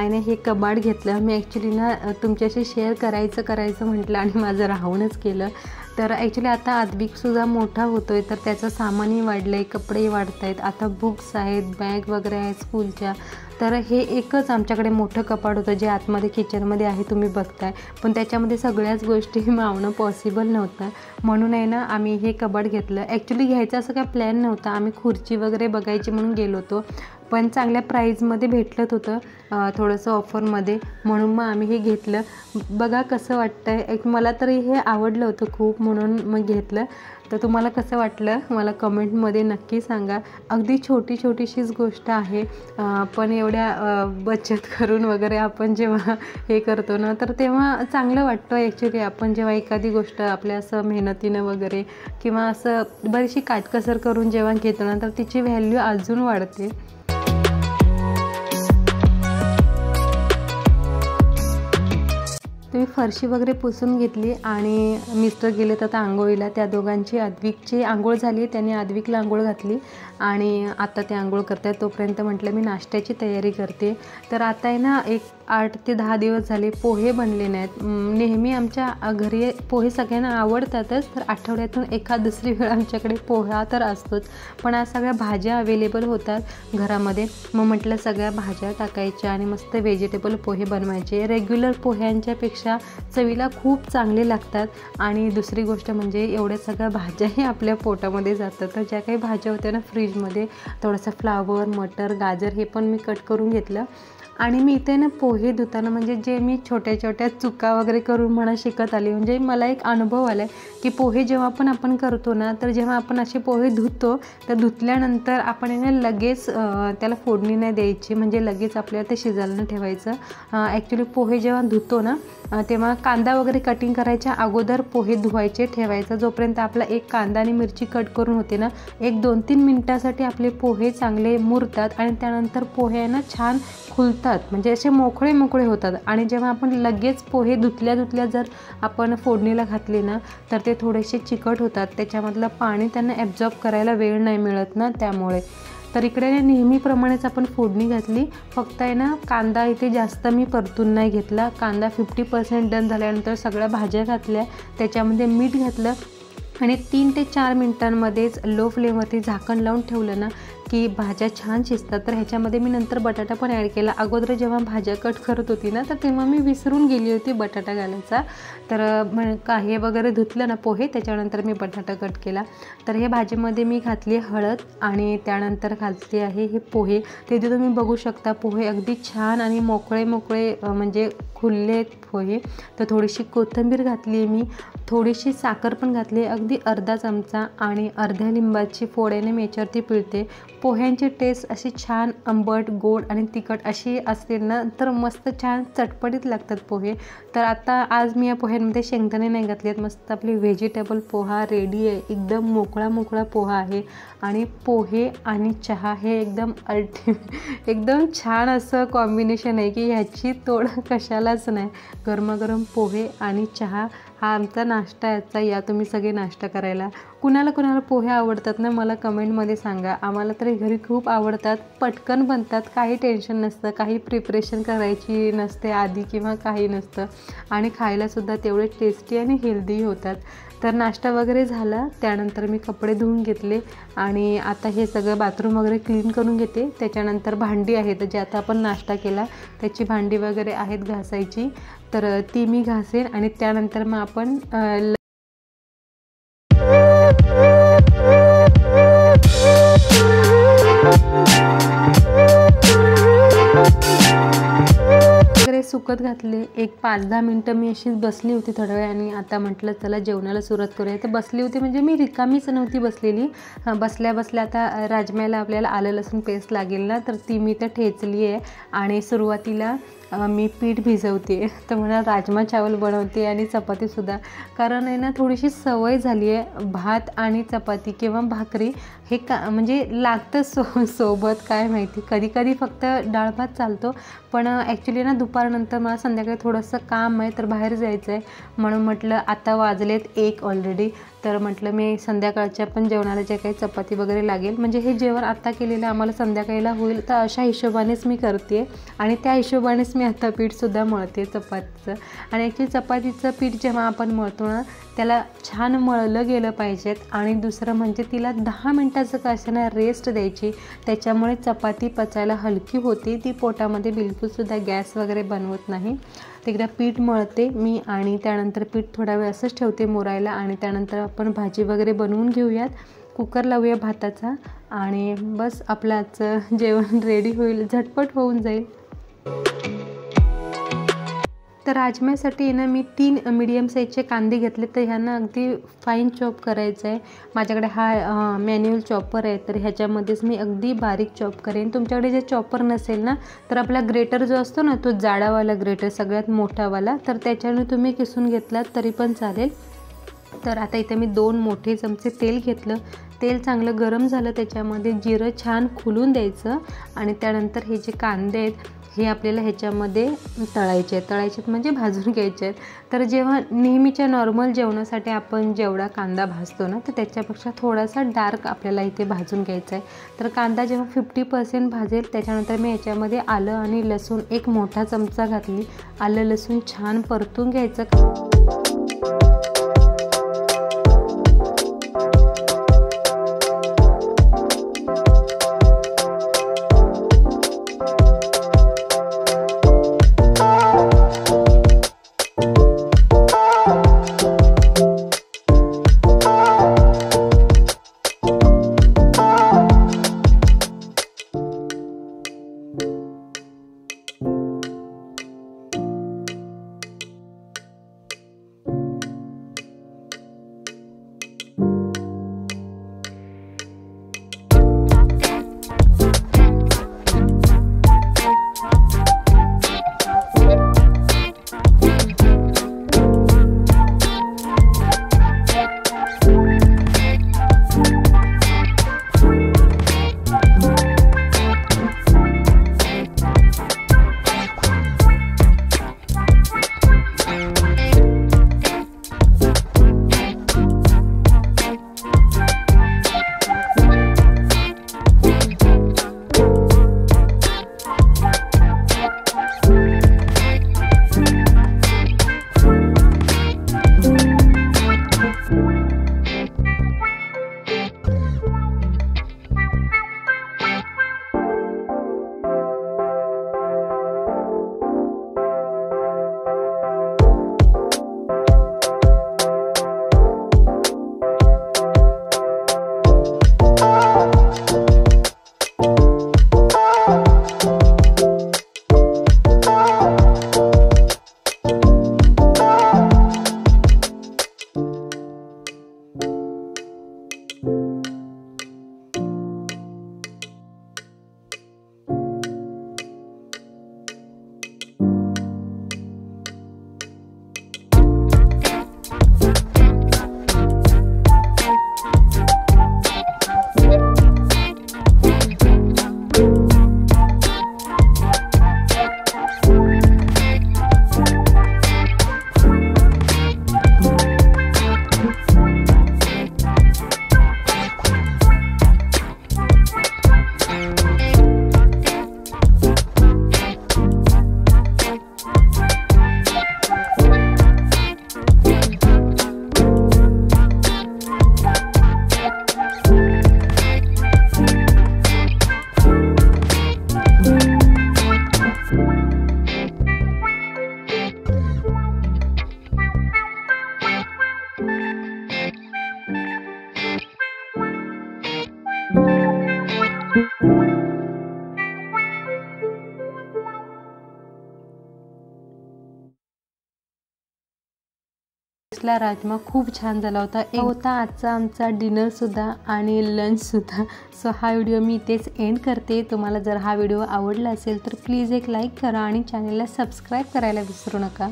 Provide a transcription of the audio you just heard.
आईने हे कबाड घेतलं। मी ॲक्च्युली ना तुमच्याशी शेअर करायचं म्हटलं आणि माझं राहूनच गेलं। तर ॲक्च्युली आता आद्विकसुद्धा मोठा होतो आहे, तर त्याचं सामानही वाढलं आहे, कपडेही वाढत आहेत, आता बुक्स आहेत, बॅग वगैरे आहेत स्कूलच्या। तर हे एकच आमच्याकडे मोठं कपाट होतं जे आतमध्ये किचनमध्ये आहे, तुम्ही बघताय, पण त्याच्यामध्ये सगळ्याच गोष्टी मावणं पॉसिबल नव्हतं। म्हणून आहे ना आम्ही हे कपाट घेतलं। ॲक्च्युली घ्यायचं असं काय प्लॅन नव्हता, आम्ही खुर्ची वगैरे बघायची म्हणून गेलो होतो, पण चांगल्या प्राईजमध्ये भेटलं होतं, थोडंसं ऑफरमध्ये, म्हणून मग आम्ही हे घेतलं। बघा कसं वाटतं आहे, मला तरी हे आवडलं होतं खूप, म्हणून मग घेतलं। तर तुम्हाला कसं वाटलं मला कमेंटमध्ये नक्की सांगा। अगदी छोटीशीच गोष्ट आहे, पण एवढ्या बचत करून वगैरे आपण जेव्हा हे करतो ना, तर तेव्हा चांगलं वाटतं ॲक्च्युली। आपण जेव्हा एखादी गोष्ट आपल्या असं मेहनतीनं वगैरे किंवा असं बरीचशी काटकसर करून जेव्हा घेतो ना, तर तिची व्हॅल्यू अजून वाढते। मी फरशी वगैरे पुसून घेतली आणि मिस्टर गेले तर आता आंघोळीला। त्या दोघांची आद्विकची आंघोळ झाली, त्यांनी आद्विकला आंघोळ घातली आणि आता ते आंघोळ करत आहेत। तोपर्यंत म्हटलं मी नाश्त्याची तयारी करते। तर आता आहे ना 8 ते 10 दिवस झाले पोहे बनले नाहीत। नेहमी आमच्या घरी पोहे सगळ्यांना आवडतातच, तर आठवड्यातून एखाद दुसरी वेळ आमच्याकडे पोहा तर असतोच, पण आज सगळ्या भाज्या अवेलेबल होतात घरामध्ये। मग म्हटलं सगळ्या भाज्या टाकायच्या आणि मस्त व्हेजिटेबल पोहे बनवायचे। रेग्युलर पोह्यांच्यापेक्षा चवीला खूप चांगले लागतात। आणि दुसरी गोष्ट म्हणजे एवढ्या सगळ्या भाज्याही आपल्या पोटामध्ये जातात। तर ज्या काही भाज्या होत्या ना फ्रीजमध्ये, थोडंसं फ्लावर, मटर, गाजर हे पण मी कट करून घेतलं। आणि मी इथे ना पोहे धुताना म्हणजे जे मी छोट्या चुका वगैरे करून म्हणा शिकत आली, म्हणजे मला एक अनुभव आला आहे की पोहे जेव्हा पण आपण करतो ना, तर जेव्हा आपण असे पोहे धुतो, तर धुतल्यानंतर आपण लगेच त्याला फोडणी नाही द्यायची, म्हणजे लगेच आपल्याला ते शिजायला नाही ठेवायचं। ॲक्च्युली पोहे जेव्हा धुतो ना, तेव्हा कांदा वगैरे कटिंग करायच्या अगोदर पोहे धुवायचे ठेवायचं। जोपर्यंत आपला एक कांदा आणि मिरची कट करून होते ना, 1-2-3 मिनटासाठी आपले पोहे चांगले मुरतात आणि त्यानंतर पोहे ना छान फुलतात, म्हणजे असे मोकळे होतात। आणि जेव्हा आपण लगेच पोहे धुतल्या जर आपण फोडणीला घातले ना, तर ते थोडेसे चिकट होतात, त्याच्यामधलं पाणी त्यांना ॲब्झॉर्ब करायला वेळ नाही मिळत ना, त्यामुळे। तर इकडे नेहमीप्रमाणेच आपण फोडणी घातली, फक्त आहे ना कांदा इथे जास्त मी परतून नाही घेतला। कांदा 50% डन झाल्यानंतर सगळ्या भाज्या घातल्या, त्याच्यामध्ये मीठ घातलं आणि 3 ते 4 मिनिटांमध्येच लो फ्लेमवरती झाकण लावून ठेवलं ना की भाज्या छान शिजतात। तर ह्याच्यामध्ये मी नंतर बटाटा पण ॲड केला। अगोदर जेव्हा भाज्या कट करत होती ना, तर तेव्हा मी विसरून गेली होती बटाटा घालायचा। तर हे वगैरे धुतलं ना पोहे, त्याच्यानंतर मी बटाटा कट केला। तर हे भाजीमध्ये मी घातली हळद आणि त्यानंतर घातली आहे हे पोहे। ते तुम्ही बघू शकता, पोहे अगदी छान आणि मोकळे म्हणजे खुले पोहे। तर थोडीशी कोथिंबीर घातली आहे मी, थोडीशी साखर पण घातली, अगदी अर्धा चमचा, आणि अर्ध्या लिंबाची फोड्याने मी याच्यावरती पिळते। पोह्यांची टेस्ट अशी छान आंबट, गोड आणि तिखट अशी असते ना, तर मस्त छान चटपटीत लागतात पोहे। तर आता आज मी या पोह्यांमध्ये शेंगदाणे नाही घातलेत, मस्त आपली व्हेजिटेबल पोहा रेडी आहे। एकदम मोकळा पोहा आहे आणि पोहे आणि चहा हे एकदम छान असं कॉम्बिनेशन आहे की ह्याची तोड कशालाच नाही। गरमागरम पोहे आणि चहा हा आमचा नाश्ता याचा, या तुम्ही सगळे नाश्ता करायला। कुणाला पोहे आवडतात ना, मला कमेंटमध्ये सांगा। आम्हाला तरी घरी खूप आवडतात, पटकन बनतात, काही टेन्शन नसतं, काही प्रिपरेशन करायची नसते आधी किंवा काही नसतं, आणि खायलासुद्धा तेवढे टेस्टी आणि हेल्दी होतात। तर नाश्ता वगैरे झाला, त्यानंतर मी कपडे धुवून घेतले आणि आता हे सगळं बाथरूम वगैरे क्लीन करून घेते। त्याच्यानंतर भांडी आहेत, जे आता आपण नाश्ता केला त्याची भांडी वगैरे आहेत घासायची, तर ती मी घासेन आणि त्यानंतर मग आपण सुकत घातले। एक 5-10 मिनटं मी अशीच बसली होती थोड्या वेळ, आणि आता म्हटलं चला जेवणाला सुरुवात करूया। तर बसली होती म्हणजे मी रिकामीच नव्हती बसलेली, बसल्या आता राजम्याला आपल्याला आलं लसूण पेस्ट लागेल ना, तर ती मी तर ठेचली आहे। आणि सुरुवातीला मी पीठ भिजवते, तर म्हणा राजमा चावल बनवते आणि चपातीसुद्धा, कारण आहे ना थोडीशी सवय झाली आहे भात आणि चपाती किंवा भाकरी हे म्हणजे लागतं सोबत, काय माहिती, कधी फक्त डाळ भात चालतो, पण ॲक्च्युली ना दुपारनंतर मला संध्याकाळी थोडंसं काम आहे, तर बाहेर जायचं आहे, म्हणून म्हटलं आता वाजलेत 1 ऑलरेडी, तर म्हटलं मी संध्याकाळच्या पण जेवणाला जे काही चपाती वगैरे लागेल, म्हणजे हे जेवण आत्ता केलेलं आम्हाला संध्याकाळीला होईल, तर अशा हिशोबानेच मी करते आणि त्या हिशोबानेच मी आता पीठसुद्धा मळते चपातीचं. आणि ॲक्च्युली चपातीचं पीठ जेव्हा आपण मळतो ना, त्याला छान मळलं गेलं पाहिजेत. आणि दुसरं म्हणजे तिला 10 मिनटाचं का असेना रेस्ट द्यायची, त्याच्यामुळे चपाती पचायला हलकी होती, ती पोटामध्ये बिलकुलसुद्धा गॅस वगैरे बनवत नाही. तिकडे पीठ मळते मी आणि त्यानंतर पीठ थोडा वेळ असंच ठेवते मुरायला आणि त्यानंतर आपण भाजी वगैरे बनवून घेऊयात. कुकर लावूया भाताचा आणि बस आपलं आजचं जेवण रेडी होईल, झटपट होऊन जाईल. तर राजम्यासाठी ना मी 3 मीडियम साईजचे कांदे घेतले, तर ह्यांना अगदी फाईन चॉप करायचं आहे. माझ्याकडे हा मॅन्युअल चॉपर आहे, तर ह्याच्यामध्येच मी अगदी बारीक चॉप करेन. तुमच्याकडे जे चॉपर नसेल ना, तर आपला ग्रेटर जो असतो ना, तो जाडावाला ग्रेटर सगळ्यात मोठावाला, तर त्याच्याने तुम्ही किसून घेतलात तरी पण चालेल. तर आता इथे मी 2 मोठे चमचे तेल घेतलं. तेल चांगलं गरम झालं, त्याच्यामध्ये जिरं छान खुलून द्यायचं आणि त्यानंतर हे जे कांदे आहेत हे आपल्याला ह्याच्यामध्ये तळायचे म्हणजे भाजून घ्यायचे आहेत. तर जेव्हा नेहमीच्या नॉर्मल जेवणासाठी आपण जेवढा कांदा भाजतो ना, तर त्याच्यापेक्षा थोडासा डार्क आपल्याला इथे भाजून घ्यायचा आहे. तर कांदा जेव्हा 50% भाजेल, त्याच्यानंतर मी याच्यामध्ये आलं आणि लसूण 1 मोठा चमचा घातली. आलं लसूण छान परतून घ्यायचं. राजमा खूप छान झाला होता. एक होता आजचा आमचा डिनरसुद्धा आणि लंचसुद्धा. सो हा व्हिडिओ मी इथेच एंड करते. तुम्हाला जर हा व्हिडिओ आवडला असेल तर प्लीज एक लाईक करा आणि चॅनलला सबस्क्राईब करायला विसरू नका.